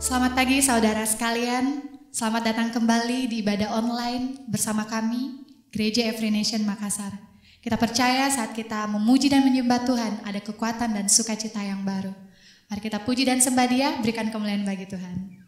Selamat pagi saudara sekalian, selamat datang kembali di ibadah online bersama kami, Gereja Every Nation Makassar. Kita percaya saat kita memuji dan menyembah Tuhan, ada kekuatan dan sukacita yang baru. Mari kita puji dan sembah Dia, berikan kemuliaan bagi Tuhan.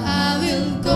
I will go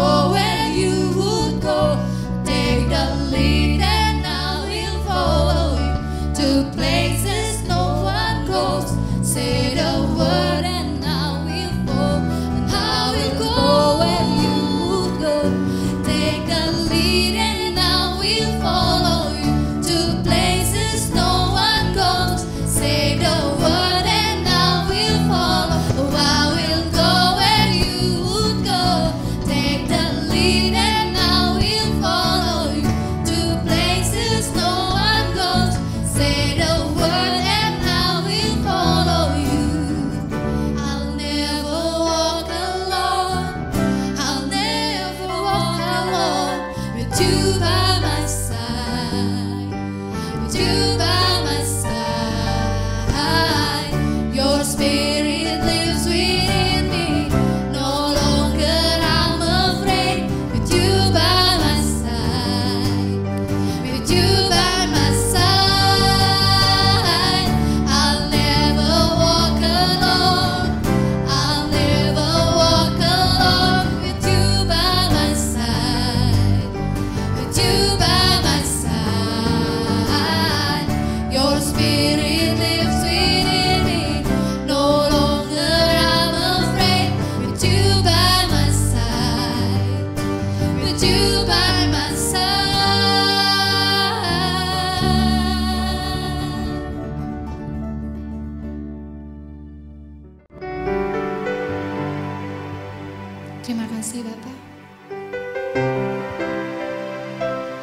Terima kasih Bapa.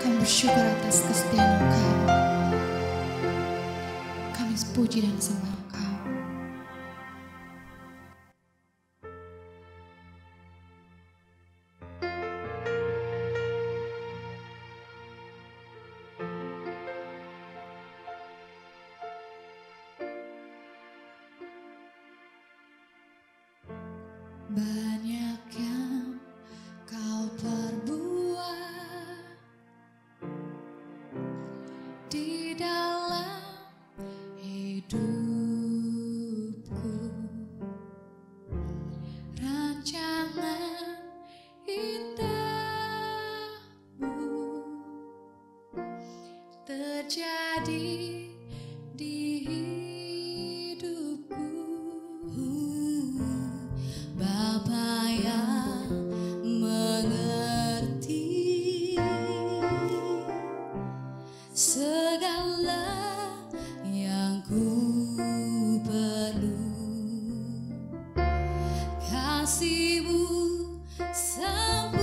Kami bersyukur atas kesetiaan Engkau. Kami puji dan sembah Engkau. Banyak yang kau perbuat di dalam hidupku, rancangan indahmu terjadi di hidupku. Bapa yang mengerti segala yang ku perlu, kasih-Mu sempurna,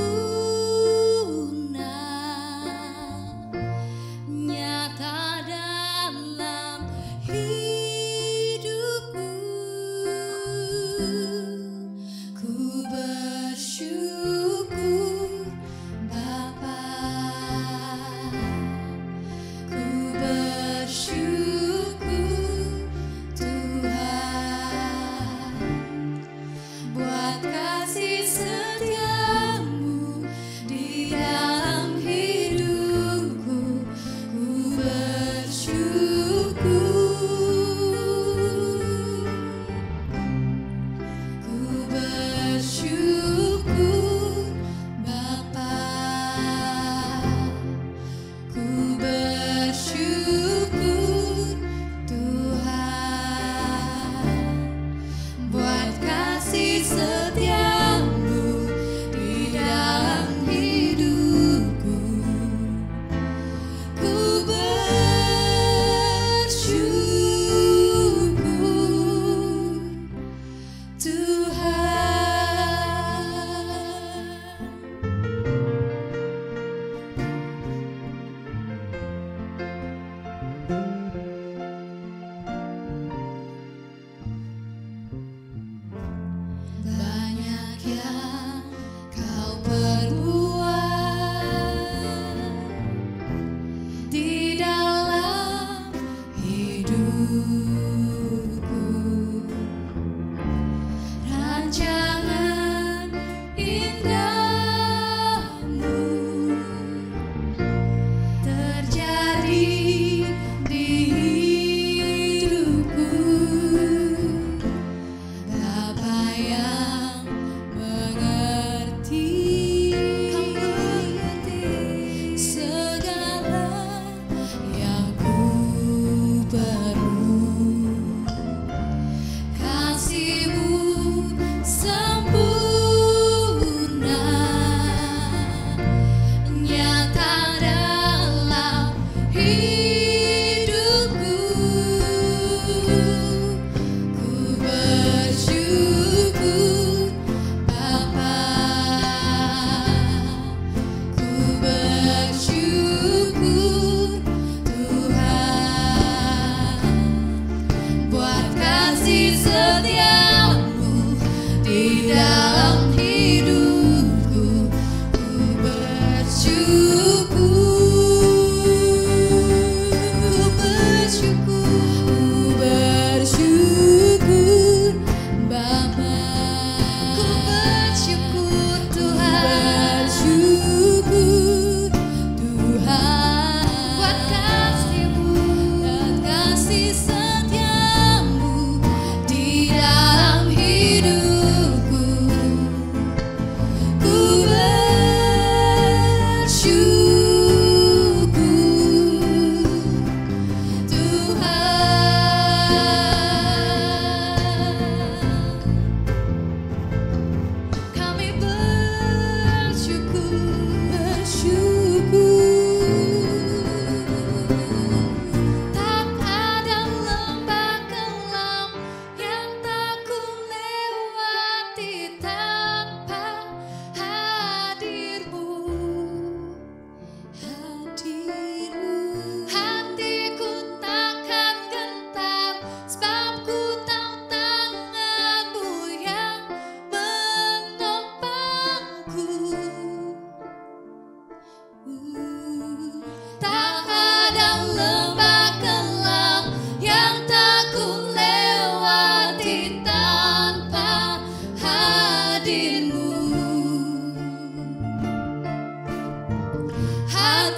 nyata dan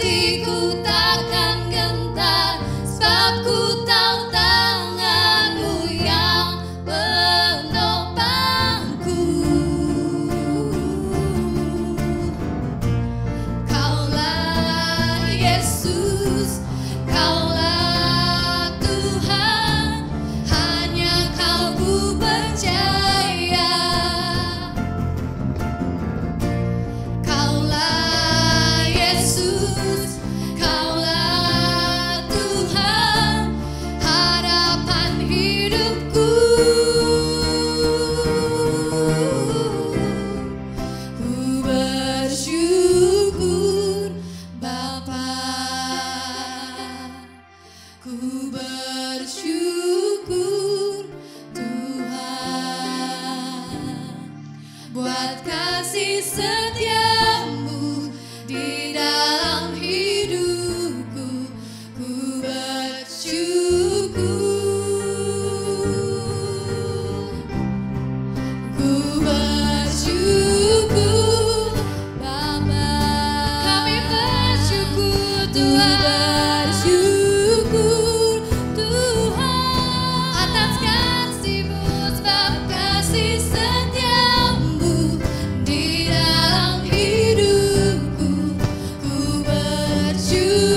hatiku takkan gentar, sebab ku tahu tangan-Mu yang menopangku. Kaulah Yesus, Kaulah Tuhan, hanya Kau ku percaya. Kaulah Yesus, Kaulah Tuhan, harapan hidupku. Ku bersyukur Bapa, ku bersyukur Tuhan, buat kasih setia-Mu di dalam hidupku. Ku bersyukur Bapa, kami bersyukur Tuhan, bersyukur Tuhan atas kasih-Mu, sebab kasih setia-Mu di dalam hidupku. Ku bersyukur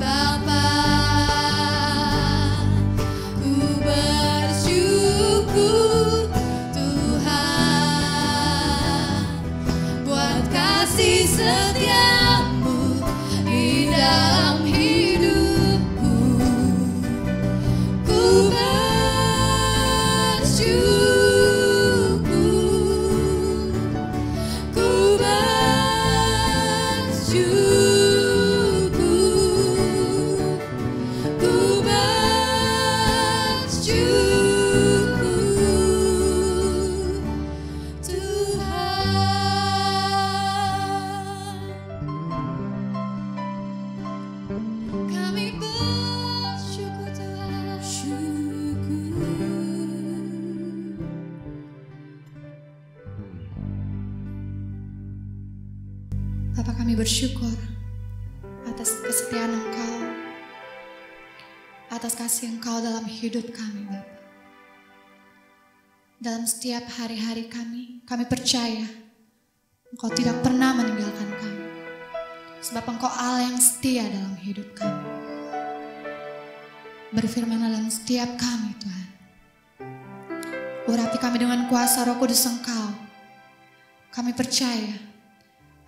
Bapa, ku bersyukur Tuhan, buat kasih setia-Mu di dalam hidupku. Ku bersyukur, ku bersyukur, ku bersyukur Tuhan. Kami bersyukur Tuhan, Bapa, kami bersyukur atas kesetiaan Engkau, atas kasih Engkau dalam hidup kami, Bapa. Dalam setiap hari-hari kami percaya Engkau tidak pernah meninggalkan kami, sebab Engkau Allah yang setia dalam hidup kami. Berfirman dalam setiap kami, Tuhan. Urapi kami dengan kuasa Roh Kudus Engkau. Kami percaya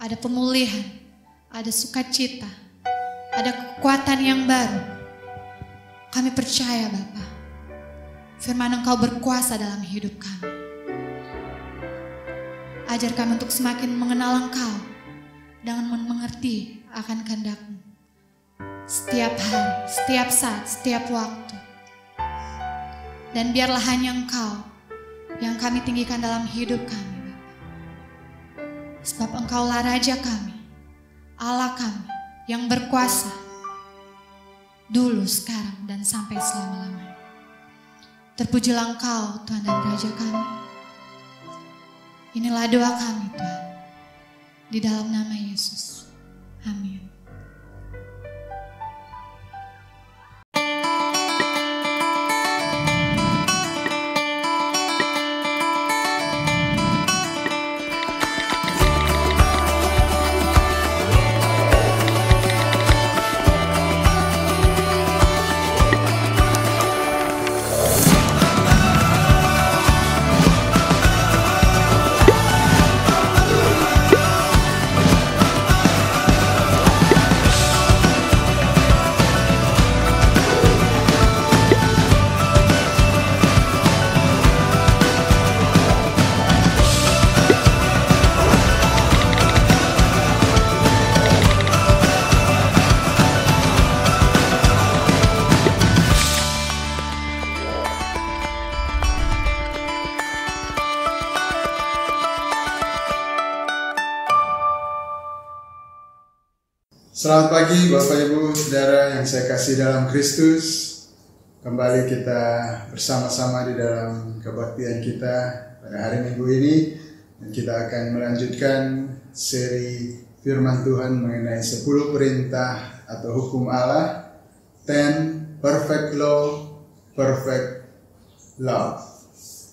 ada pemulihan, ada sukacita, ada kekuatan yang baru. Kami percaya Bapa, firman Engkau berkuasa dalam hidup kami. Ajar kami untuk semakin mengenal Engkau dan mengerti akan kehendak-Mu. Setiap hari, setiap saat, setiap waktu. Dan biarlah hanya Engkau yang kami tinggikan dalam hidup kami. Sebab Engkaulah Raja kami, Allah kami yang berkuasa dulu, sekarang, dan sampai selama-lamanya. Terpujilah Engkau Tuhan dan Raja kami. Inilah doa kami Tuhan, di dalam nama Yesus. Amin. Selamat pagi Bapak Ibu Saudara yang saya kasih dalam Kristus. Kembali kita bersama-sama di dalam kebaktian kita pada hari Minggu ini, dan kita akan melanjutkan seri firman Tuhan mengenai 10 perintah atau hukum Allah, 10 perfect law, perfect love.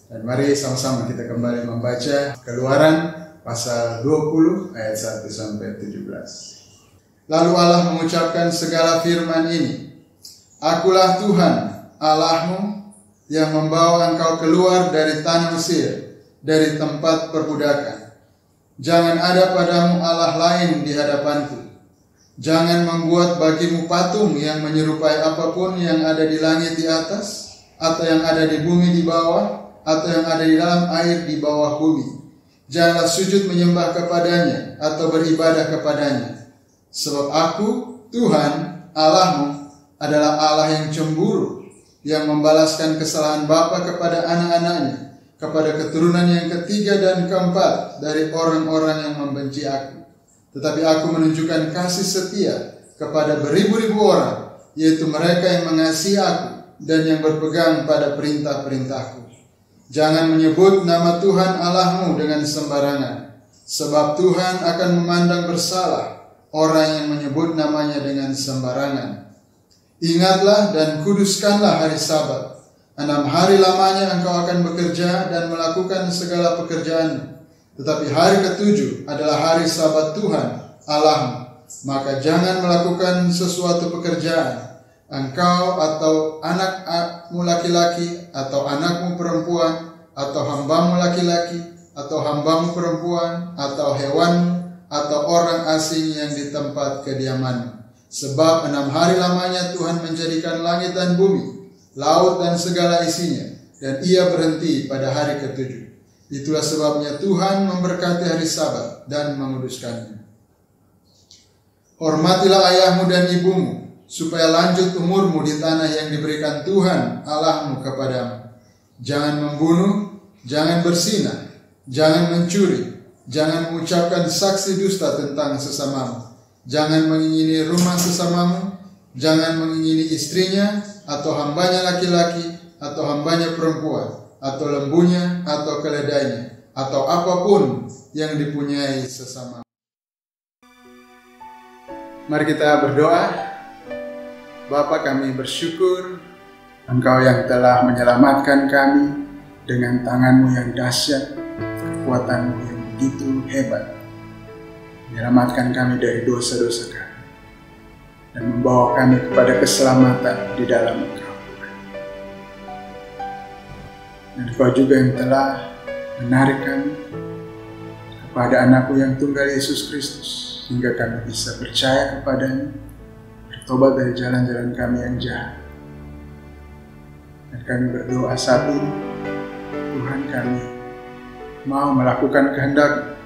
Dan mari sama-sama kita kembali membaca Keluaran pasal 20 ayat 1 sampai 17. Lalu Allah mengucapkan segala firman ini, Akulah Tuhan Allahmu yang membawa engkau keluar dari tanah Mesir, dari tempat perbudakan. Jangan ada padamu Allah lain di hadapanku. Jangan membuat bagimu patung yang menyerupai apapun yang ada di langit di atas, atau yang ada di bumi di bawah, atau yang ada di dalam air di bawah bumi. Janganlah sujud menyembah kepadanya atau beribadah kepadanya. Sebab aku, Tuhan Allahmu, adalah Allah yang cemburu, yang membalaskan kesalahan bapa kepada anak-anaknya, kepada keturunan yang ketiga dan keempat dari orang-orang yang membenci aku. Tetapi aku menunjukkan kasih setia kepada beribu-ribu orang, yaitu mereka yang mengasihi aku dan yang berpegang pada perintah-perintahku. Jangan menyebut nama Tuhan Allahmu dengan sembarangan, sebab Tuhan akan memandang bersalah orang yang menyebut namanya dengan sembarangan. Ingatlah dan kuduskanlah hari Sabat. 6 hari lamanya engkau akan bekerja dan melakukan segala pekerjaanmu. Tetapi hari ke-7 adalah hari Sabat Tuhan Allahmu. Maka jangan melakukan sesuatu pekerjaan, engkau atau anakmu laki-laki, atau anakmu perempuan, atau hambamu laki-laki, atau hambamu perempuan, atau hewanmu, atau orang asing yang di tempat kediamanmu. Sebab 6 hari lamanya Tuhan menjadikan langit dan bumi, laut dan segala isinya, dan ia berhenti pada hari ke-7. Itulah sebabnya Tuhan memberkati hari Sabat dan menguduskannya. Hormatilah ayahmu dan ibumu, supaya lanjut umurmu di tanah yang diberikan Tuhan Allahmu kepadamu. Jangan membunuh, jangan berzinah, jangan mencuri, jangan mengucapkan saksi dusta tentang sesamamu. Jangan mengingini rumah sesamamu, jangan mengingini istrinya, atau hambanya laki-laki, atau hambanya perempuan, atau lembunya, atau keledainya, atau apapun yang dipunyai sesamamu. Mari kita berdoa. Bapa, kami bersyukur Engkau yang telah menyelamatkan kami dengan tangan-Mu yang dahsyat, kekuatan-Mu yang begitu hebat. Menyelamatkan kami dari dosa-dosa kami dan membawa kami kepada keselamatan di dalam Engkau, Tuhan. Dan Engkau juga yang telah menarik kami kepada Anak-Mu yang tunggal, Yesus Kristus, hingga kami bisa percaya kepadanya, bertobat dari jalan-jalan kami yang jahat. Dan kami berdoa saat ini, Tuhan, kami mau melakukan kehendak-Mu.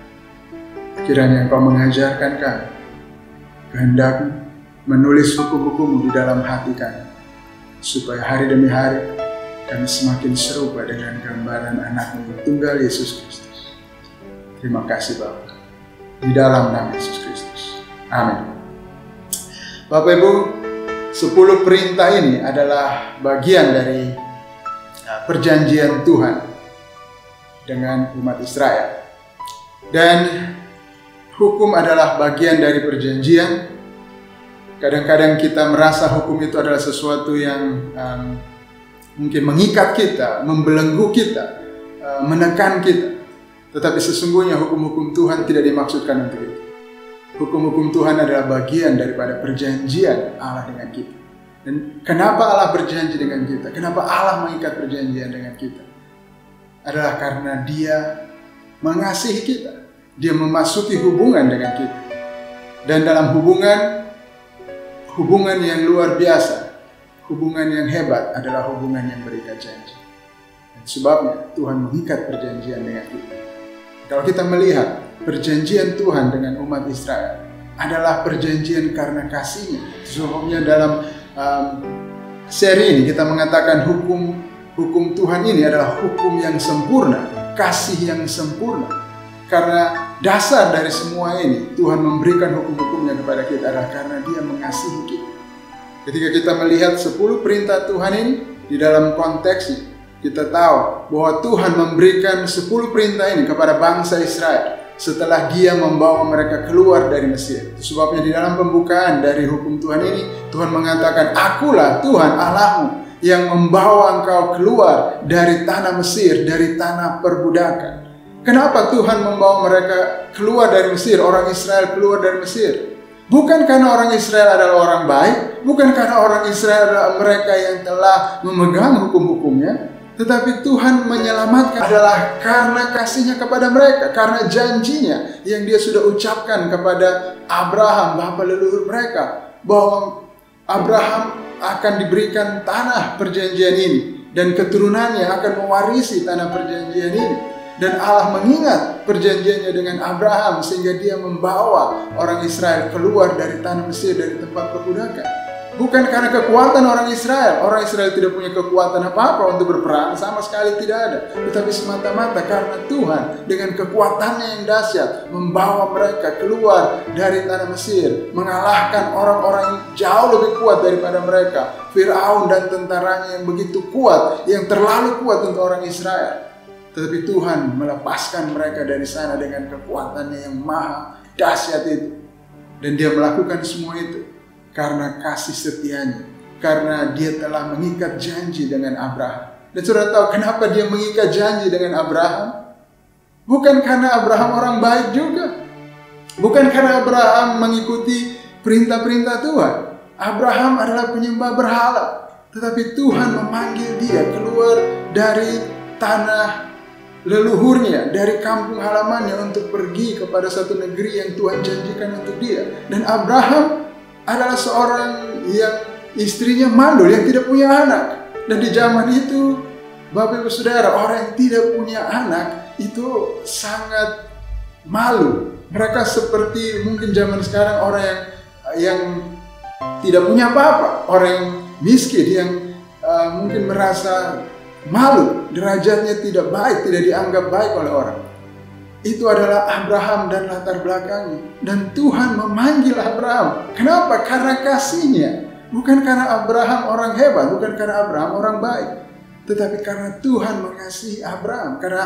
Kiranya Engkau mengajarkan kami kehendak-Mu, menulis hukum-hukum-Mu di dalam hati kami, supaya hari demi hari kami semakin serupa dengan gambaran Anak-Mu yang tunggal, Yesus Kristus. Terima kasih Bapa, di dalam nama Yesus Kristus. Amin. Bapak Ibu, 10 perintah ini adalah bagian dari perjanjian Tuhan dengan umat Israel. Dan hukum adalah bagian dari perjanjian. Kadang-kadang kita merasa hukum itu adalah sesuatu yang mungkin mengikat kita, membelenggu kita, menekan kita. Tetapi sesungguhnya hukum-hukum Tuhan tidak dimaksudkan untuk itu. Hukum-hukum Tuhan adalah bagian daripada perjanjian Allah dengan kita. Dan kenapa Allah berjanji dengan kita? Kenapa Allah mengikat perjanjian dengan kita? Adalah karena Dia mengasihi kita. Dia memasuki hubungan dengan kita. Dan dalam hubungan yang luar biasa, hubungan yang hebat adalah hubungan yang berikat janji. Dan sebabnya Tuhan mengikat perjanjian dengan kita. Kalau kita melihat perjanjian Tuhan dengan umat Israel adalah perjanjian karena kasih-Nya. Sebabnya dalam seri ini kita mengatakan hukum Tuhan ini adalah hukum yang sempurna, kasih yang sempurna. Karena dasar dari semua ini, Tuhan memberikan hukum-hukumnya kepada kita adalah karena Dia mengasihi kita. Ketika kita melihat 10 perintah Tuhan ini, di dalam konteksnya kita tahu bahwa Tuhan memberikan 10 perintah ini kepada bangsa Israel setelah Dia membawa mereka keluar dari Mesir. Sebabnya di dalam pembukaan dari hukum Tuhan ini, Tuhan mengatakan, "Akulah Tuhan Allahmu yang membawa engkau keluar dari tanah Mesir, dari tanah perbudakan." Kenapa Tuhan membawa mereka keluar dari Mesir, orang Israel keluar dari Mesir? Bukan karena orang Israel adalah orang baik, bukan karena orang Israel adalah mereka yang telah memegang hukum-hukumnya, tetapi Tuhan menyelamatkan adalah karena kasih-Nya kepada mereka, karena janjinya yang Dia sudah ucapkan kepada Abraham, bapa leluhur mereka, bahwa Abraham akan diberikan tanah perjanjian ini dan keturunannya akan mewarisi tanah perjanjian ini. Dan Allah mengingat perjanjiannya dengan Abraham sehingga Dia membawa orang Israel keluar dari tanah Mesir, dari tempat perbudakan. Bukan karena kekuatan orang Israel. Orang Israel tidak punya kekuatan apa-apa untuk berperang, sama sekali tidak ada. Tetapi semata-mata karena Tuhan dengan kekuatannya yang dahsyat membawa mereka keluar dari tanah Mesir, mengalahkan orang-orang yang jauh lebih kuat daripada mereka, Firaun dan tentaranya yang begitu kuat, yang terlalu kuat untuk orang Israel. Tetapi Tuhan melepaskan mereka dari sana dengan kekuatannya yang maha dahsyat itu. Dan Dia melakukan semua itu karena kasih setianya. Karena Dia telah mengikat janji dengan Abraham. Dan saudara tahu kenapa Dia mengikat janji dengan Abraham? Bukan karena Abraham orang baik juga. Bukan karena Abraham mengikuti perintah-perintah Tuhan. Abraham adalah penyembah berhala. Tetapi Tuhan memanggil dia keluar dari tanah leluhurnya, dari kampung halamannya untuk pergi kepada satu negeri yang Tuhan janjikan untuk dia. Dan Abraham adalah seorang yang istrinya mandul, yang tidak punya anak. Dan di zaman itu, Bapak Ibu Saudara, orang yang tidak punya anak itu sangat malu. Mereka seperti mungkin zaman sekarang orang yang tidak punya apa-apa, orang yang miskin, yang mungkin merasa malu, derajatnya tidak baik, tidak dianggap baik oleh orang. Itu adalah Abraham dan latar belakangnya. Dan Tuhan memanggil Abraham. Kenapa? Karena kasih-Nya. Bukan karena Abraham orang hebat, bukan karena Abraham orang baik. Tetapi karena Tuhan mengasihi Abraham. Karena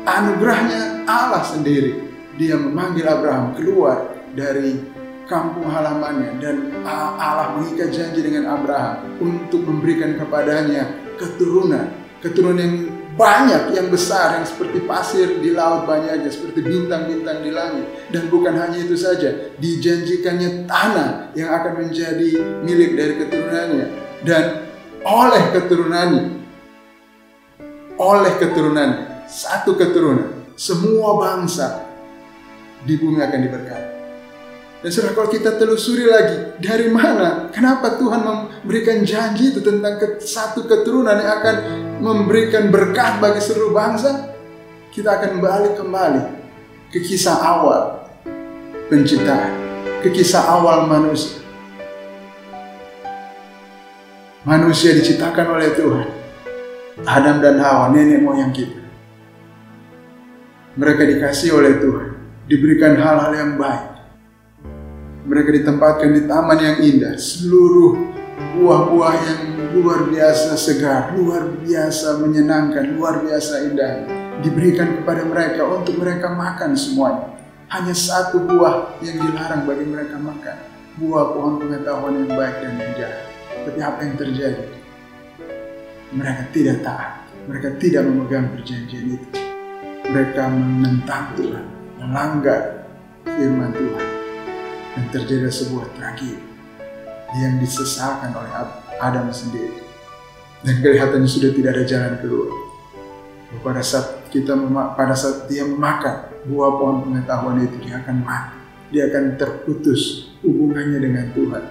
anugerahnya Allah sendiri. Dia memanggil Abraham keluar dari kampung halamannya. Dan Allah mengikat janji dengan Abraham untuk memberikan kepadanya keturunan yang banyak, yang besar, yang seperti pasir di laut banyaknya, seperti bintang-bintang di langit. Dan bukan hanya itu saja, dijanjikannya tanah yang akan menjadi milik dari keturunannya. Dan oleh keturunannya, satu keturunan, semua bangsa di bumi akan diberkati. Dan saudara, kalau kita telusuri lagi, dari mana? Kenapa Tuhan memberikan janji itu tentang satu keturunan yang akan memberikan berkat bagi seluruh bangsa? Kita akan balik kembali ke kisah awal penciptaan, ke kisah awal manusia. Manusia diciptakan oleh Tuhan. Adam dan Hawa, nenek moyang kita. Mereka dikasihi oleh Tuhan, diberikan hal-hal yang baik. Mereka ditempatkan di taman yang indah, seluruh buah-buah yang luar biasa segar, luar biasa menyenangkan, luar biasa indah, diberikan kepada mereka untuk mereka makan semuanya. Hanya satu buah yang dilarang bagi mereka makan, buah pohon pengetahuan yang baik dan yang jahat. Tapi apa yang terjadi? Mereka tidak taat, mereka tidak memegang perjanjian itu. Mereka menentang Tuhan, melanggar firman Tuhan. Dan terjadi sebuah tragedi yang disesalkan oleh Adam sendiri. Dan kelihatannya sudah tidak ada jalan keluar. Pada saat dia memakan buah pohon pengetahuan itu, dia akan mati. Dia akan terputus hubungannya dengan Tuhan.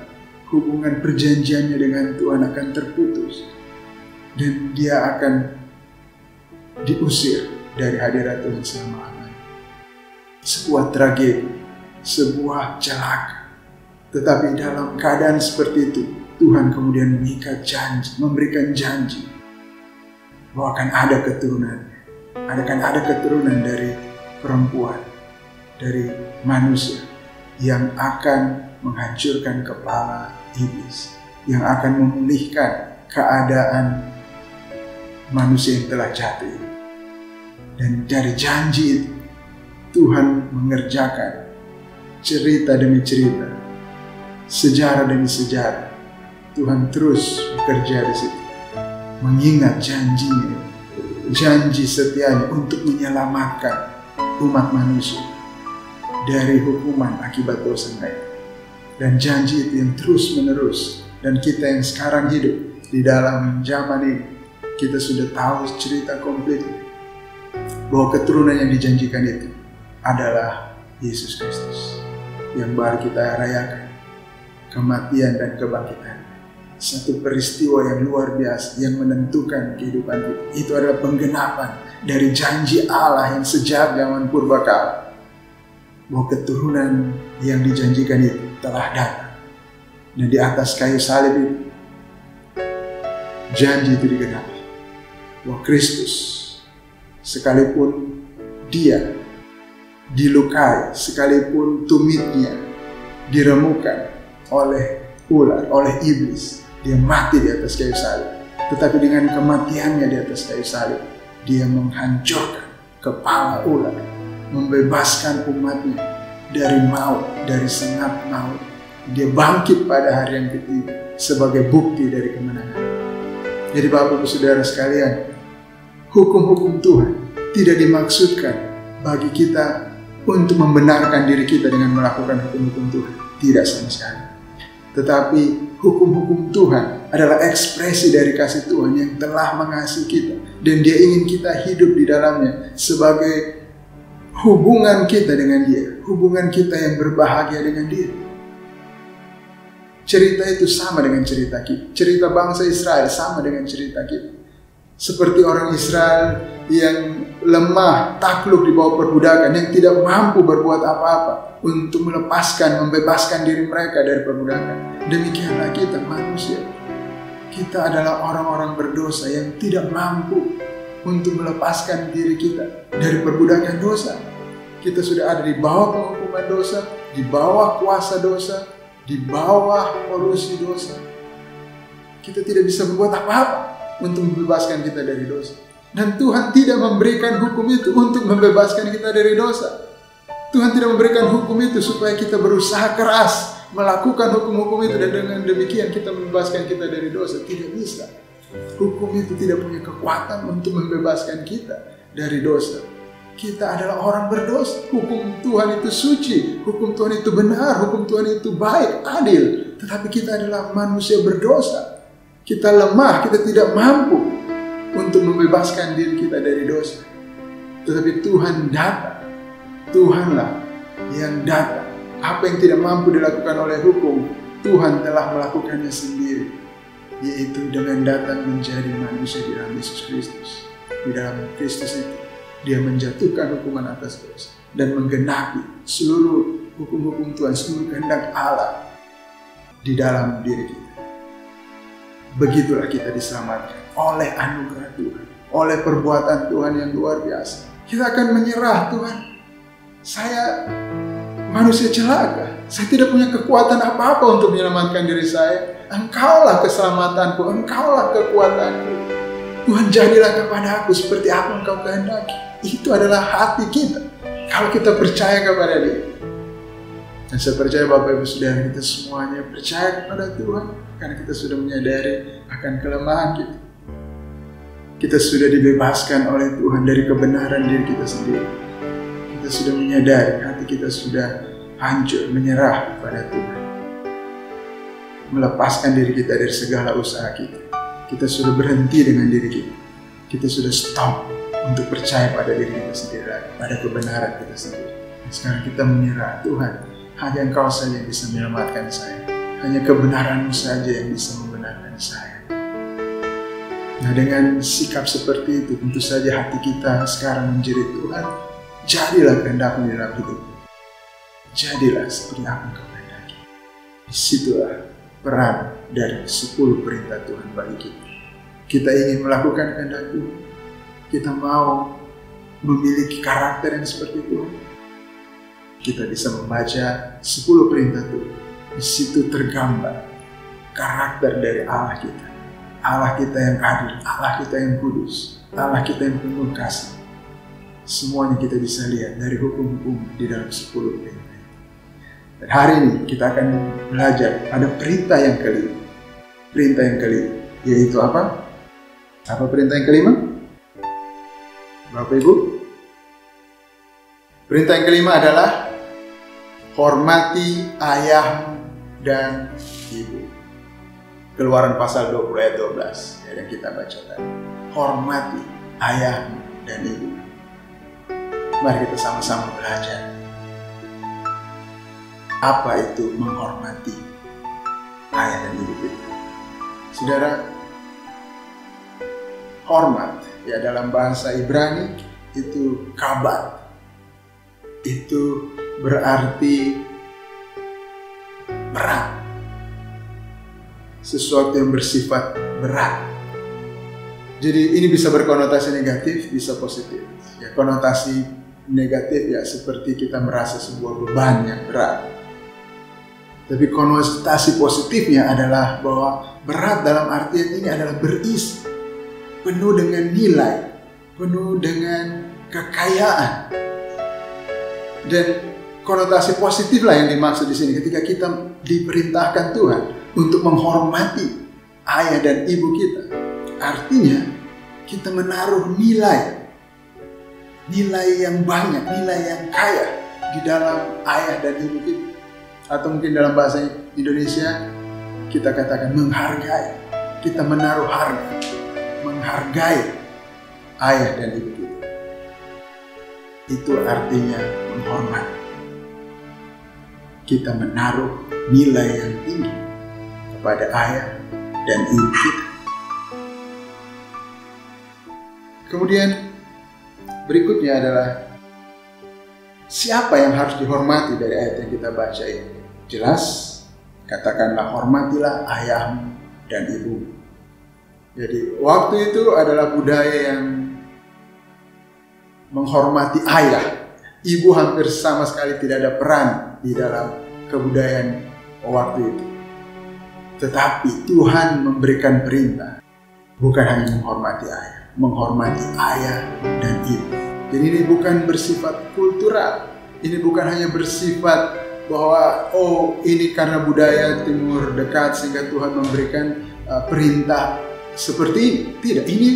Hubungan perjanjiannya dengan Tuhan akan terputus. Dan dia akan diusir dari hadirat Tuhan selama-lamanya. Sebuah tragedi, sebuah celaka. Tetapi dalam keadaan seperti itu, Tuhan kemudian mengikat janji, memberikan janji bahwa akan ada keturunan. Akan ada keturunan dari perempuan, dari manusia yang akan menghancurkan kepala iblis, yang akan memulihkan keadaan manusia yang telah jatuh. Dan dari janji itu Tuhan mengerjakan cerita demi cerita, sejarah demi sejarah. Tuhan terus bekerja di situ, mengingat janjinya, janji setianya untuk menyelamatkan umat manusia dari hukuman akibat dosa mereka. Dan janji itu yang terus menerus. Dan kita yang sekarang hidup di dalam zaman ini, kita sudah tahu cerita komplit bahwa keturunan yang dijanjikan itu adalah Yesus Kristus yang baru kita rayakan kematian dan kebangkitan. Satu peristiwa yang luar biasa yang menentukan kehidupan kita. Itu adalah penggenapan dari janji Allah yang sejak zaman purbakala, bahwa keturunan yang dijanjikan itu telah datang. Dan di atas kayu salib itu janji itu digenapi, bahwa Kristus sekalipun dia dilukai, sekalipun tumitnya diremukkan oleh ular, oleh iblis, dia mati di atas kayu salib. Tetapi dengan kematiannya di atas kayu salib, dia menghancurkan kepala ular, membebaskan umatnya dari maut, dari sengat maut. Dia bangkit pada hari yang ketiga sebagai bukti dari kemenangan. Jadi Bapak Ibu Saudara sekalian, hukum-hukum Tuhan tidak dimaksudkan bagi kita untuk membenarkan diri kita dengan melakukan hukum-hukum Tuhan. Tidak sama sekali. Tetapi hukum-hukum Tuhan adalah ekspresi dari kasih Tuhan yang telah mengasihi kita. Dan Dia ingin kita hidup di dalamnya sebagai hubungan kita dengan Dia. Hubungan kita yang berbahagia dengan Dia. Cerita itu sama dengan cerita kita. Cerita bangsa Israel sama dengan cerita kita. Seperti orang Israel yang lemah, takluk di bawah perbudakan, yang tidak mampu berbuat apa-apa untuk melepaskan, membebaskan diri mereka dari perbudakan. Demikianlah kita manusia. Kita adalah orang-orang berdosa yang tidak mampu untuk melepaskan diri kita dari perbudakan dosa. Kita sudah ada di bawah penghukuman dosa, di bawah kuasa dosa, di bawah polusi dosa. Kita tidak bisa berbuat apa-apa untuk membebaskan kita dari dosa. Dan Tuhan tidak memberikan hukum itu untuk membebaskan kita dari dosa. Tuhan tidak memberikan hukum itu supaya kita berusaha keras melakukan hukum-hukum itu dan dengan demikian kita membebaskan kita dari dosa. Tidak bisa. Hukum itu tidak punya kekuatan untuk membebaskan kita dari dosa. Kita adalah orang berdosa. Hukum Tuhan itu suci, hukum Tuhan itu benar, hukum Tuhan itu baik, adil. Tetapi kita adalah manusia berdosa. Kita lemah, kita tidak mampu untuk membebaskan diri kita dari dosa. Tetapi Tuhan datang. Tuhanlah yang datang. Apa yang tidak mampu dilakukan oleh hukum, Tuhan telah melakukannya sendiri. Yaitu dengan datang menjadi manusia di dalam Yesus Kristus. Di dalam Kristus itu, Dia menjatuhkan hukuman atas dosa dan menggenapi seluruh hukum-hukum Tuhan, seluruh kehendak Allah di dalam diri kita. Begitulah kita diselamatkan oleh anugerah Tuhan, oleh perbuatan Tuhan yang luar biasa. Kita akan menyerah, Tuhan. Saya manusia celaka. Saya tidak punya kekuatan apa-apa untuk menyelamatkan diri saya. Engkaulah keselamatanku, Engkaulah kekuatanku. Tuhan, jadilah kepada aku seperti apa Engkau kehendaki. Itu adalah hati kita kalau kita percaya kepada Dia. Dan saya percaya Bapak Ibu Saudara, kita semuanya percaya kepada Tuhan karena kita sudah menyadari akan kelemahan kita. Kita sudah dibebaskan oleh Tuhan dari kebenaran diri kita sendiri. Kita sudah menyadari hati kita sudah hancur, menyerah pada Tuhan, melepaskan diri kita dari segala usaha kita. Kita sudah berhenti dengan diri kita. Kita sudah stop untuk percaya pada diri kita sendiri, pada kebenaran kita sendiri. Dan sekarang kita menyerah, Tuhan, hanya Engkau saja yang bisa menyelamatkan saya. Hanya kebenaran-Mu saja yang bisa membenarkan saya. Nah, dengan sikap seperti itu, tentu saja hati kita sekarang menjerit, Tuhan, jadilah kehendak-Mu di dalam hidupku. Jadilah seperti apa Engkau kehendaki. Disitulah peran dari 10 perintah Tuhan bagi kita. Kita ingin melakukan kehendak Tuhan. Kita mau memiliki karakter yang seperti Tuhan. Kita bisa membaca 10 perintah Tuhan. Di situ tergambar karakter dari Allah kita. Allah kita yang adil, Allah kita yang kudus, Allah kita yang penuh kasih. Semuanya kita bisa lihat dari hukum-hukum di dalam 10 perintah. Dan hari ini kita akan belajar ada perintah yang kelima. Perintah yang kelima, yaitu apa? Apa perintah yang kelima? Bapak Ibu? Perintah yang kelima adalah hormati ayah dan ibu. Keluaran pasal 20 ayat 12 yang kita baca tadi. Hormati ayah dan ibu. Mari kita sama-sama belajar. Apa itu menghormati ayah dan ibu kita? Saudara, hormat ya dalam bahasa Ibrani itu kabat. Itu berarti berat. Sesuatu yang bersifat berat. Jadi ini bisa berkonotasi negatif, bisa positif. Ya, konotasi negatif ya seperti kita merasa sebuah beban yang berat. Tapi konotasi positifnya adalah bahwa berat dalam artian ini adalah berisi, penuh dengan nilai, penuh dengan kekayaan. Dan konotasi positif lah yang dimaksud di sini ketika kita diperintahkan Tuhan untuk menghormati ayah dan ibu kita. Artinya kita menaruh nilai yang banyak, nilai yang kaya di dalam ayah dan ibu kita. Atau mungkin dalam bahasa Indonesia kita katakan menghargai. Kita menaruh harga, menghargai ayah dan ibu kita. Itu artinya menghormati. Kita menaruh nilai yang tinggi kepada ayah dan ibu kita. Kemudian berikutnya adalah siapa yang harus dihormati dari ayat yang kita baca ini? Jelas, katakanlah hormatilah ayahmu dan ibumu. Jadi waktu itu adalah budaya yang menghormati ayah. Ibu hampir sama sekali tidak ada peran di dalam kebudayaan waktu itu. Tetapi Tuhan memberikan perintah bukan hanya menghormati ayah dan ibu. Jadi ini bukan bersifat kultural. Ini bukan hanya bersifat bahwa ini karena budaya Timur Dekat sehingga Tuhan memberikan perintah seperti ini. Tidak, ini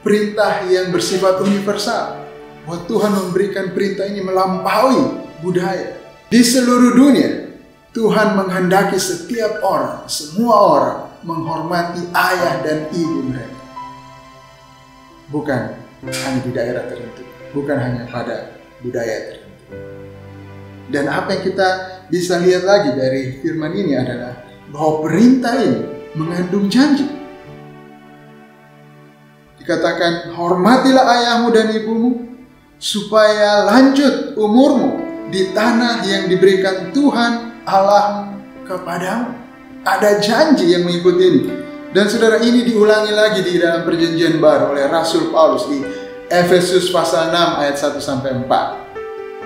perintah yang bersifat universal. Bahwa Tuhan memberikan perintah ini melampaui budaya. Di seluruh dunia, Tuhan menghendaki setiap orang, semua orang menghormati ayah dan ibu mereka. Bukan hanya di daerah tertentu, bukan hanya pada budaya tertentu. Dan apa yang kita bisa lihat lagi dari firman ini adalah bahwa perintah ini mengandung janji. Dikatakan, hormatilah ayahmu dan ibumu supaya lanjut umurmu di tanah yang diberikan Tuhan Allahmu kepadamu. Ada janji yang mengikuti ini. Dan saudara, ini diulangi lagi di dalam perjanjian baru oleh Rasul Paulus di Efesus pasal 6 ayat 1-4.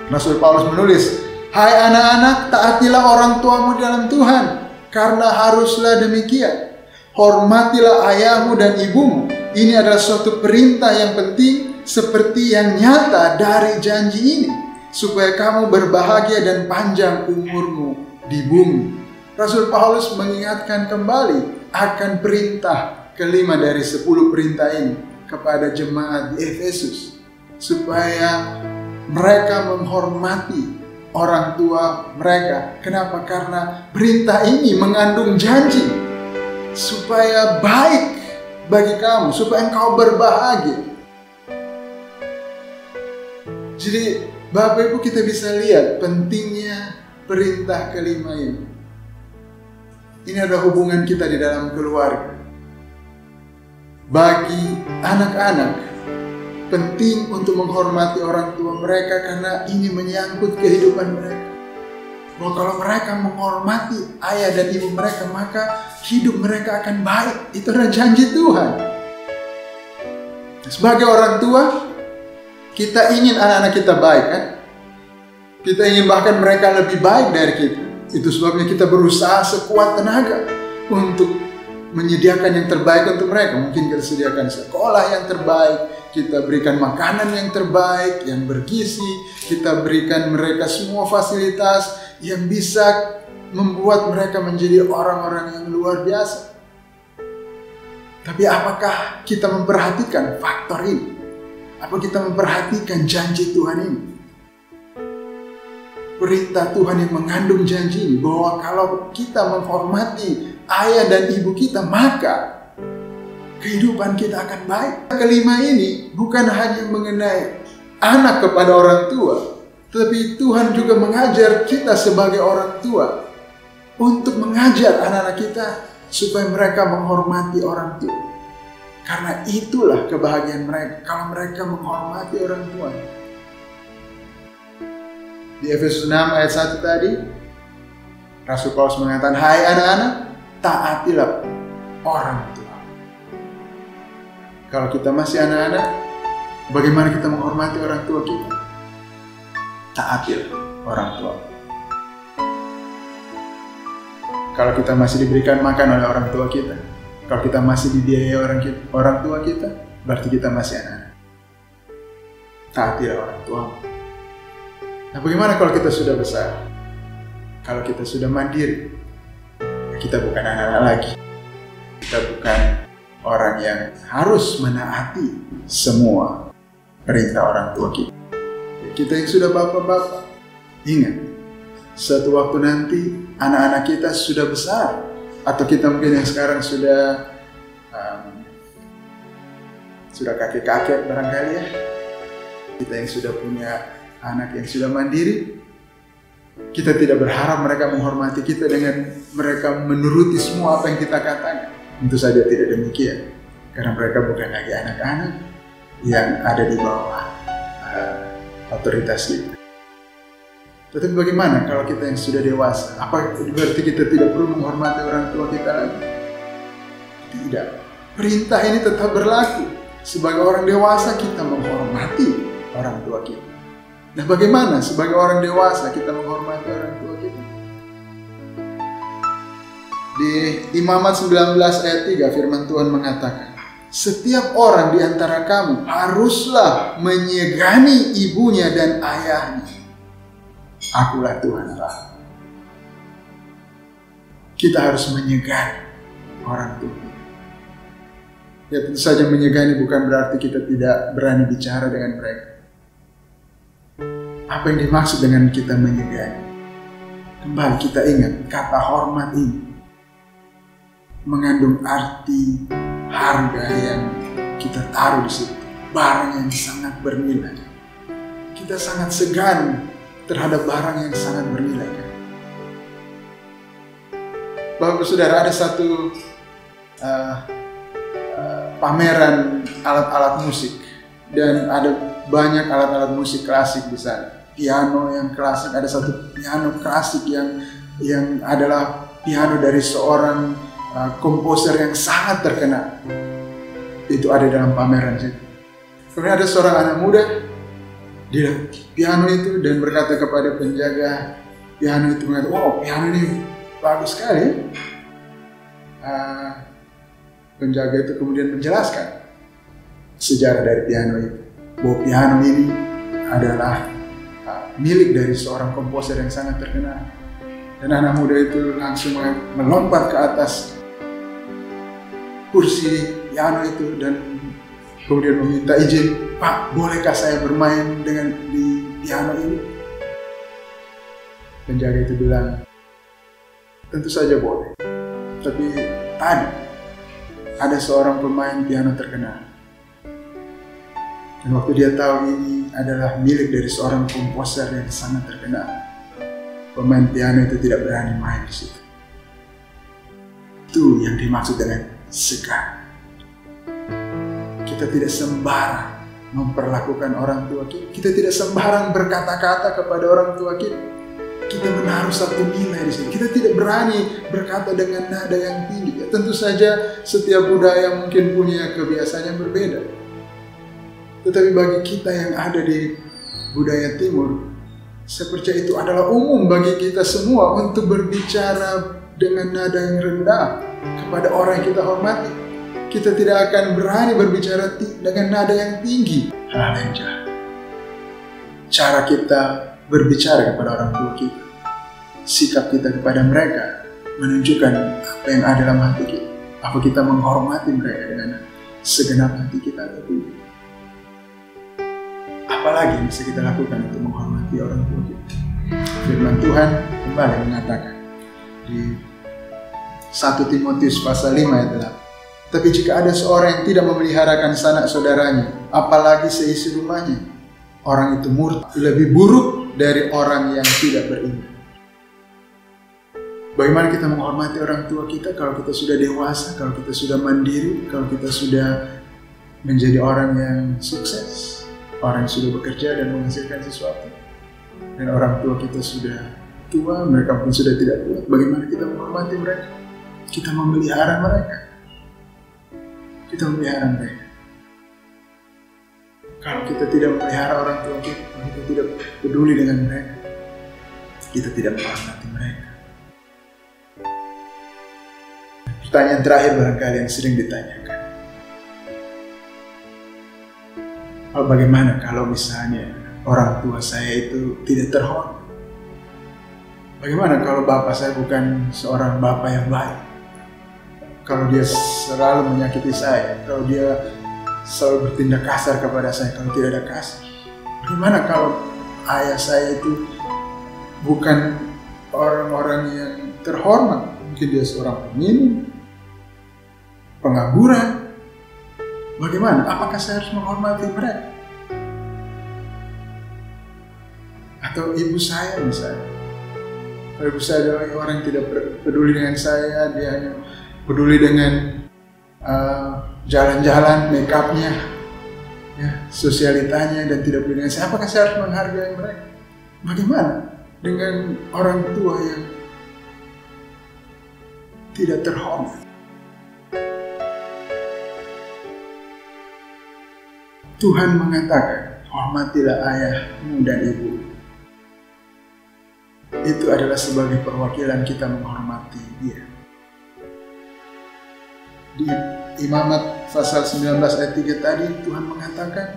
Rasul Paulus menulis, hai anak-anak, taatilah orang tuamu dalam Tuhan, karena haruslah demikian. Hormatilah ayahmu dan ibumu. Ini adalah suatu perintah yang penting seperti yang nyata dari janji ini, supaya kamu berbahagia dan panjang umurmu di bumi. Rasul Paulus mengingatkan kembali akan perintah kelima dari 10 perintah ini kepada jemaat di Efesus, supaya mereka menghormati orang tua mereka. Kenapa? Karena perintah ini mengandung janji supaya baik bagi kamu, supaya engkau berbahagia. Jadi Bapak Ibu, kita bisa lihat pentingnya perintah kelima ini. Ini adalah hubungan kita di dalam keluarga. Bagi anak-anak, penting untuk menghormati orang tua mereka karena ini menyangkut kehidupan mereka. Bahwa kalau mereka menghormati ayah dan ibu mereka, maka hidup mereka akan baik. Itu adalah janji Tuhan. Sebagai orang tua, kita ingin anak-anak kita baik, kan? Kita ingin bahkan mereka lebih baik dari kita. Itu sebabnya kita berusaha sekuat tenaga untuk menyediakan yang terbaik untuk mereka. Mungkin kita sediakan sekolah yang terbaik, kita berikan makanan yang terbaik, yang bergizi, kita berikan mereka semua fasilitas yang bisa membuat mereka menjadi orang-orang yang luar biasa. Tapi apakah kita memperhatikan faktor ini? Apa kita memperhatikan janji Tuhan ini? Perintah Tuhan yang mengandung janji ini, bahwa kalau kita menghormati ayah dan ibu kita, maka kehidupan kita akan baik. Kelima ini bukan hanya mengenai anak kepada orang tua, tetapi Tuhan juga mengajar kita sebagai orang tua untuk mengajar anak-anak kita supaya mereka menghormati orang tua. Karena itulah kebahagiaan mereka kalau mereka menghormati orang tua. Di Efesus 6 ayat 1 tadi, Rasul Paulus mengatakan, "Hai anak-anak, taatilah orang tua." Kalau kita masih anak-anak, bagaimana kita menghormati orang tua kita? Taatilah orang tua. Kalau kita masih diberikan makan oleh orang tua kita, kalau kita masih dibiayai orang tua kita, berarti kita masih anak-anak. Taatilah orang tua. Nah, bagaimana kalau kita sudah besar? Kalau kita sudah mandiri, kita bukan anak-anak lagi. Kita bukan orang yang harus menaati semua perintah orang tua kita. Kita yang sudah bapak-bapak, ingat, suatu waktu nanti anak-anak kita sudah besar, atau kita mungkin yang sekarang sudah kakek-kakek barangkali ya. Kita yang sudah punya anak yang sudah mandiri, kita tidak berharap mereka menghormati kita dengan mereka menuruti semua apa yang kita katakan. Tentu saja tidak demikian, karena mereka bukan lagi anak-anak yang ada di bawah otoritas kita. Tetapi bagaimana kalau kita yang sudah dewasa? Apa berarti kita tidak perlu menghormati orang tua kita lagi? Tidak. Perintah ini tetap berlaku. Sebagai orang dewasa kita menghormati orang tua kita. Nah, bagaimana sebagai orang dewasa kita menghormati orang tua kita? Di Imamat 19 ayat 3 firman Tuhan mengatakan, "Setiap orang di antara kamu haruslah menyegani ibunya dan ayahnya. Akulah Tuhan Allah." Kita harus menyegani orang tua. Ya, tentu saja menyegani bukan berarti kita tidak berani bicara dengan mereka. Apa yang dimaksud dengan kita menyegani? Kembali kita ingat, kata hormat ini mengandung arti harga yang kita taruh di situ, barang yang sangat bernilai. Kita sangat segan terhadap barang yang sangat bernilai. Bapak Saudara, ada satu pameran alat-alat musik, dan ada banyak alat-alat musik klasik di sana. Piano yang klasik, ada satu piano klasik yang adalah piano dari seorang komposer yang sangat terkenal. Itu ada dalam pameran itu. Kemudian ada seorang anak muda di piano itu dan berkata kepada penjaga piano itu, "Wow, piano ini bagus sekali." Penjaga itu kemudian menjelaskan sejarah dari piano itu, bahwa piano ini adalah milik dari seorang komposer yang sangat terkenal. Dan anak muda itu langsung melompat ke atas kursi piano itu dan kemudian meminta izin, "Pak, bolehkah saya bermain di piano ini?" Penjaga itu bilang, "Tentu saja boleh. Tapi tadi ada seorang pemain piano terkenal. Dan waktu dia tahu ini adalah milik dari seorang komposer yang sangat terkenal, pemain piano itu tidak berani main di situ." Itu yang dimaksud dengan segan. Kita tidak sembarang memperlakukan orang tua kita. Kita tidak sembarang berkata-kata kepada orang tua kita. Kita menaruh satu nilai di sini. Kita tidak berani berkata dengan nada yang tinggi. Ya, tentu saja setiap budaya mungkin punya kebiasaan yang berbeda. Tetapi bagi kita yang ada di budaya timur, saya percaya itu adalah umum bagi kita semua untuk berbicara dengan nada yang rendah, kepada orang yang kita hormati, kita tidak akan berani berbicara dengan nada yang tinggi. Hal yang jahat. Cara kita berbicara kepada orang tua kita, sikap kita kepada mereka menunjukkan apa yang ada dalam hati kita. Apa kita menghormati mereka dengan segenap hati kita atau tidak? Apalagi yang bisa kita lakukan untuk menghormati orang tua kita? Firman Tuhan kembali mengatakan di 1 Timotius pasal 5 ayat 8. Tapi jika ada seorang yang tidak memeliharakan sanak saudaranya, apalagi seisi rumahnya, orang itu murtad, lebih buruk dari orang yang tidak beriman. Bagaimana kita menghormati orang tua kita kalau kita sudah dewasa, kalau kita sudah mandiri, kalau kita sudah menjadi orang yang sukses, orang yang sudah bekerja dan menghasilkan sesuatu, dan orang tua kita sudah tua, mereka pun sudah tidak kuat. Bagaimana kita menghormati mereka? Kita memelihara mereka. Kita memelihara mereka. Kalau kita tidak memelihara orang tua kita, kalau kita tidak peduli dengan mereka, kita tidak menghormati mereka. Pertanyaan terakhir barangkali yang sering ditanyakan. Bagaimana kalau misalnya orang tua saya itu tidak terhormat? Bagaimana kalau bapak saya bukan seorang bapak yang baik? Kalau dia selalu menyakiti saya, kalau dia selalu bertindak kasar kepada saya, kalau tidak ada kasih. Bagaimana kalau ayah saya itu bukan orang-orang yang terhormat? Mungkin dia seorang peminum, pengangguran. Bagaimana? Apakah saya harus menghormati mereka? Atau ibu saya misalnya. Kalau ibu saya adalah orang yang tidak peduli dengan saya, dia hanya peduli dengan jalan-jalan, make up-nya, ya, sosialitanya, dan tidak peduli dengan saya. Apakah saya harus menghargai mereka? Bagaimana dengan orang tua yang tidak terhormat? Tuhan mengatakan, hormatilah ayahmu dan ibumu. Itu adalah sebagai perwakilan kita menghormati dia. Di Imamat pasal 19 ayat 3 tadi Tuhan mengatakan,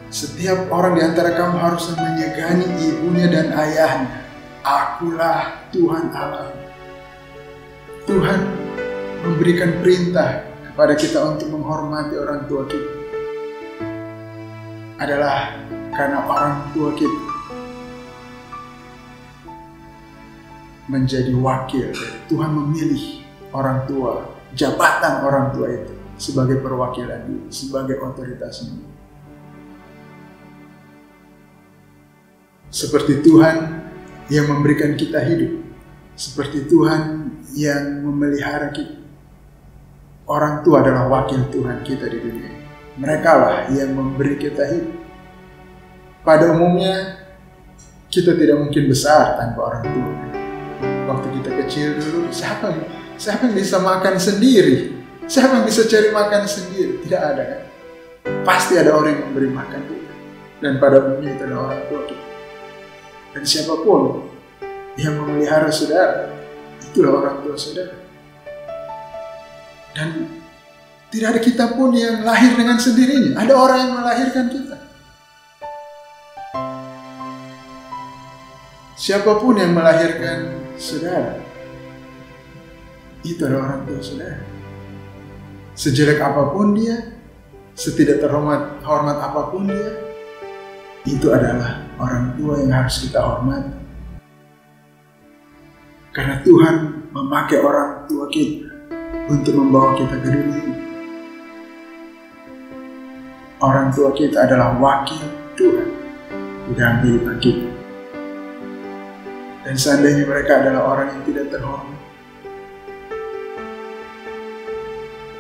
setiap orang di antara kamu harus menyegani ibunya dan ayahnya. Akulah Tuhan Allah. Tuhan memberikan perintah kepada kita untuk menghormati orang tua kita. Adalah karena orang tua kita menjadi wakil. Tuhan memilih orang tua, jabatan orang tua itu sebagai perwakilan dia, sebagai otoritasnya. Seperti Tuhan yang memberikan kita hidup, seperti Tuhan yang memelihara kita. Orang tua adalah wakil Tuhan kita di dunia. Mereka lah yang memberi kita hidup. Pada umumnya kita tidak mungkin besar tanpa orang tua. Waktu kita kecil dulu, siapa yang bisa makan sendiri? Siapa yang bisa cari makan sendiri? Tidak ada kan? Pasti ada orang yang memberi makan kita. Dan pada umumnya itu adalah orang tua kita. Dan siapapun yang memelihara saudara, itulah orang tua saudara. Dan tidak ada kita pun yang lahir dengan sendirinya. Ada orang yang melahirkan kita. Siapapun yang melahirkan saudara, itu adalah orang tua saudara. Sejelek apapun dia, setidak terhormat apapun dia, itu adalah orang tua yang harus kita hormati. Karena Tuhan memakai orang tua kita untuk membawa kita ke dunia ini. Orang tua kita adalah wakil Tuhan di dalam kehidupan kita. Dan seandainya mereka adalah orang yang tidak terhormat,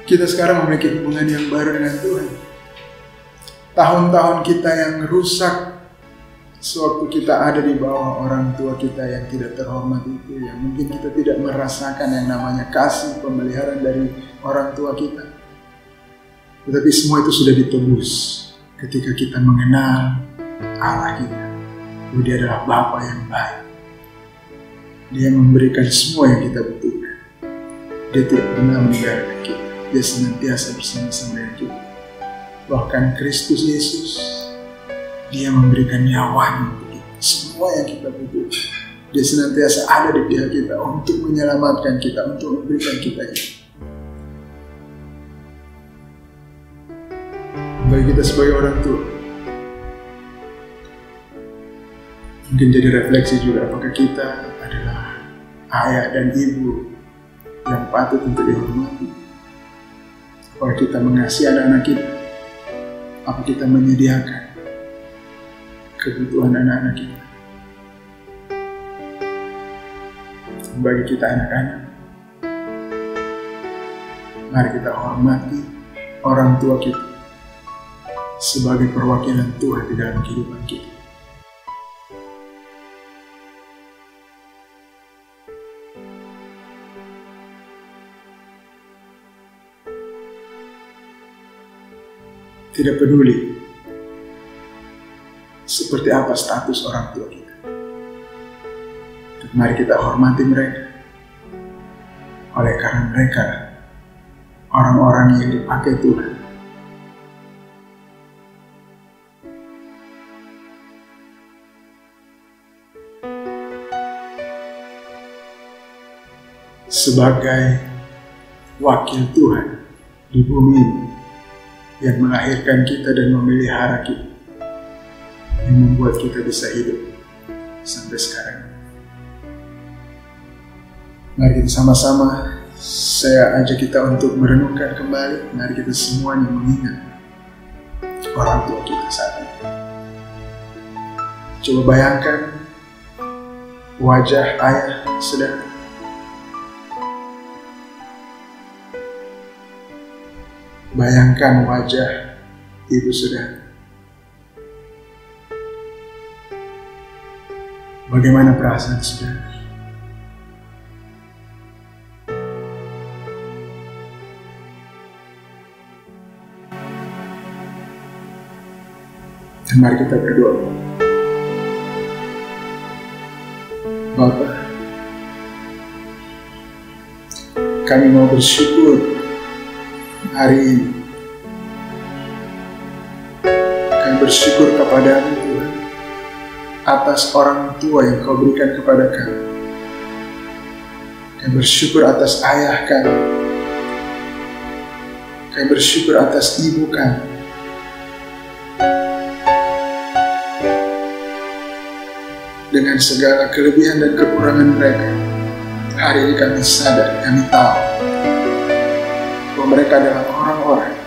kita sekarang memiliki hubungan yang baru dengan Tuhan. Tahun-tahun kita yang rusak sewaktu kita ada di bawah orang tua kita yang tidak terhormat itu, yang mungkin kita tidak merasakan yang namanya kasih pemeliharaan dari orang tua kita. Tetapi semua itu sudah ditebus ketika kita mengenal Allah kita, bahwa Dia adalah Bapa yang baik. Dia memberikan semua yang kita butuhkan. Dia tidak pernah meninggalkan kita. Dia senantiasa bersama-sama dengan kita. Bahkan Kristus Yesus, Dia memberikan nyawanya untuk kita. Semua yang kita butuhkan, Dia senantiasa ada di pihak kita untuk menyelamatkan kita, untuk memberikan kita itu. Bagi kita sebagai orang tua, mungkin jadi refleksi juga, apakah kita adalah ayah dan ibu yang patut untuk dihormati? Apakah kita mengasihi anak-anak kita? Apa kita menyediakan kebutuhan anak-anak kita? Bagi kita anak-anak, mari kita hormati orang tua kita sebagai perwakilan Tuhan di dalam kehidupan kita. Tidak peduli seperti apa status orang tua kita, mari kita hormati mereka, oleh karena mereka orang-orang yang dipakai Tuhan sebagai wakil Tuhan di bumi ini, yang melahirkan kita dan memelihara kita, yang membuat kita bisa hidup sampai sekarang. Mari kita sama-sama, saya ajak kita untuk merenungkan kembali. Mari kita semuanya mengingat orang tua kita saat ini. Coba bayangkan wajah ayah saudara, bayangkan wajah ibu saudara. Bagaimana perasaan saudara? Dan mari kita berdoa. Bapa, kami mau bersyukur hari ini. Kami bersyukur kepadamu Tuhan atas orang tua yang Kau berikan kepada kami. Kami bersyukur atas ayah kami. Kami bersyukur atas ibu kami. Dengan segala kelebihan dan kekurangan mereka, hari ini kami sadar, kami tahu bahwa mereka adalah orang-orang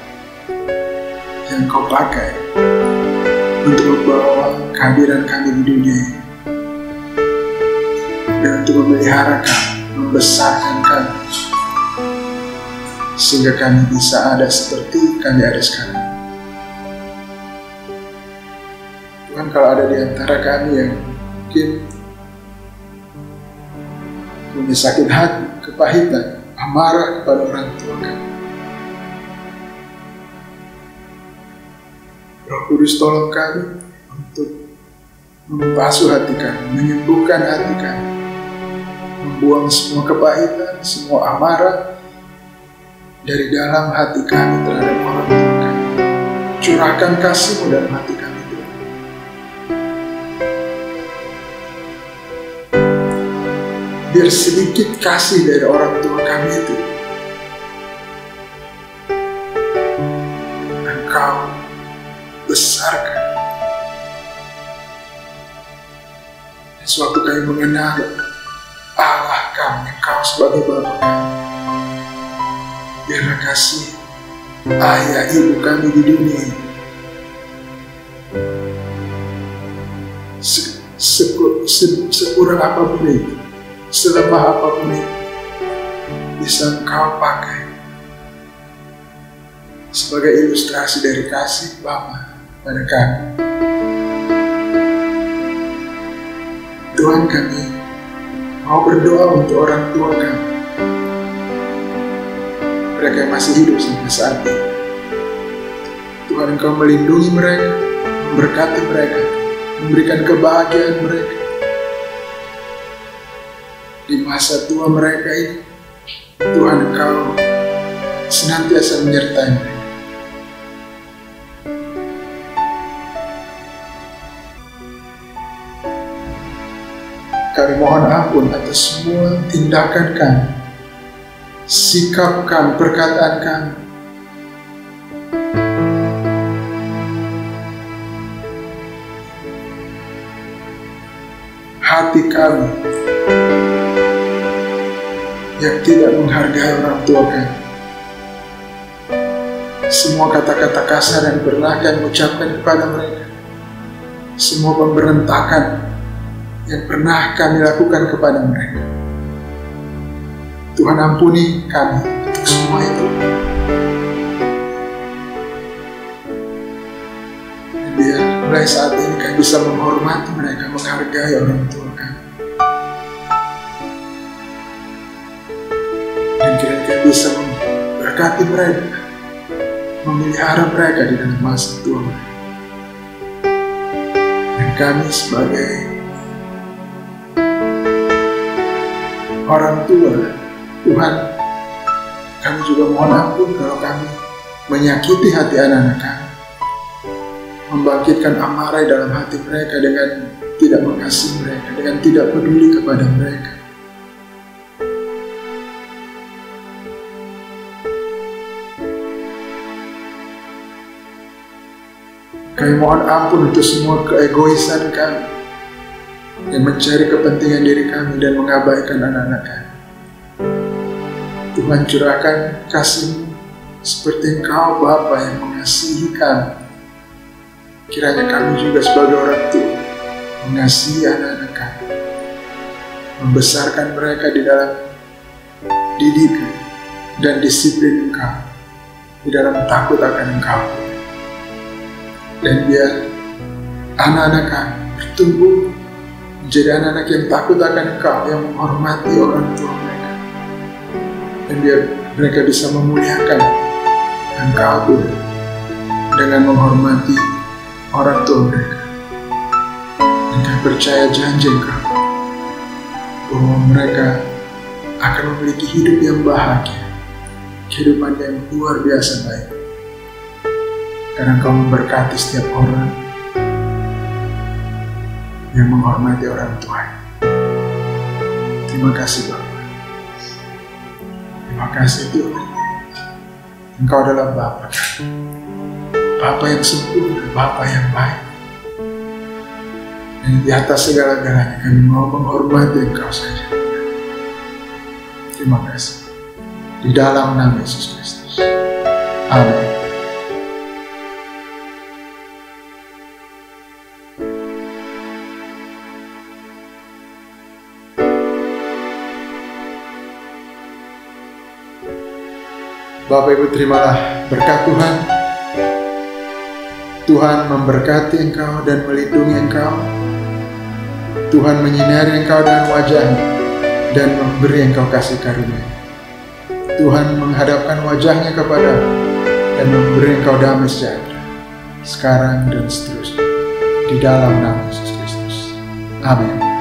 yang Kau pakai untuk membawa kehadiran kami di dunia ini, dan untuk memelihara kami, membesarkan kami, sehingga kami bisa ada seperti kami ada sekarang. Tuhan, kalau ada di antara kami yang mungkin punya sakit hati, kepahitan, amarah kepada orang tua kami, Roh Kudus tolong kami untuk membasuh hati kami, menyembuhkan hati kami, membuang semua kepahitan, semua amarah dari dalam hati kami terhadap orang tua kami. Curahkan kasih-Mu dalam hati kami. Biar sedikit kasih dari orang tua kami itu Engkau besarkan. Dan sewaktu kami mengenal Allah kami, Engkau sebagai Bapa kami, biarlah kasih ayah ibu kami di dunia ini sekurang apapun itu, selemah apapun itu, bisa Engkau pakai sebagai ilustrasi dari kasih Bapa pada kami. Tuhan, kami mau berdoa untuk orang tua kami, mereka yang masih hidup sampai saat ini. Tuhan, Engkau melindungi mereka, memberkati mereka, memberikan kebahagiaan mereka. di masa tua mereka ini, Tuhan Engkau senantiasa menyertai mereka. Kami mohon ampun atas semua tindakan kami, sikap kami, perkataan kami, hati kami yang tidak menghargai orang tua kami. Semua kata-kata kasar yang pernah kami ucapkan kepada mereka, semua pemberontakan yang pernah kami lakukan kepada mereka, Tuhan ampuni kami untuk semua itu. Dan biar mulai saat ini kami bisa menghormati mereka, menghargai orang tua kami. Dan kira-kira bisa memberkati mereka, memelihara mereka di dalam masa tua mereka. Dan kami sebagai orang tua, Tuhan, kami juga mohon ampun kalau kami menyakiti hati anak-anak kami, membangkitkan amarah dalam hati mereka dengan tidak mengasihi mereka, dengan tidak peduli kepada mereka. Kami mohon ampun untuk semua keegoisan kami yang mencari kepentingan diri kami dan mengabaikan anak-anak kami. Tuhan, curahkan kasih-Mu seperti Engkau Bapa yang mengasihi kami. Kiranya kami juga sebagai orang tua mengasihi anak-anak kami, membesarkan mereka di dalam didikan dan disiplin Engkau, di dalam takut akan Engkau. Dan biar anak-anak kami bertumbuh menjadi anak-anak yang takut akan Engkau, yang menghormati orang tua mereka. Dan biar mereka bisa memuliakan Engkau dengan menghormati orang tua mereka. Dan kami percaya janji Engkau bahwa mereka akan memiliki hidup yang bahagia, kehidupan yang luar biasa baik. Karena Engkau memberkati setiap orang yang menghormati orang tua. Terima kasih Bapa. Terima kasih Tuhan. Engkau adalah Bapa, Bapa yang sempurna, Bapa yang baik. Dan di atas segala-galanya kami mau menghormati Engkau saja. Terima kasih. Di dalam nama Yesus Kristus. Amin. Bapak Ibu, terimalah berkat Tuhan. Tuhan memberkati engkau dan melindungi engkau. Tuhan menyinari engkau dengan wajah-Nya dan memberi engkau kasih karunia. Tuhan menghadapkan wajah-Nya kepadamu dan memberi engkau damai sejahtera sekarang dan seterusnya. Di dalam nama Yesus Kristus. Amin.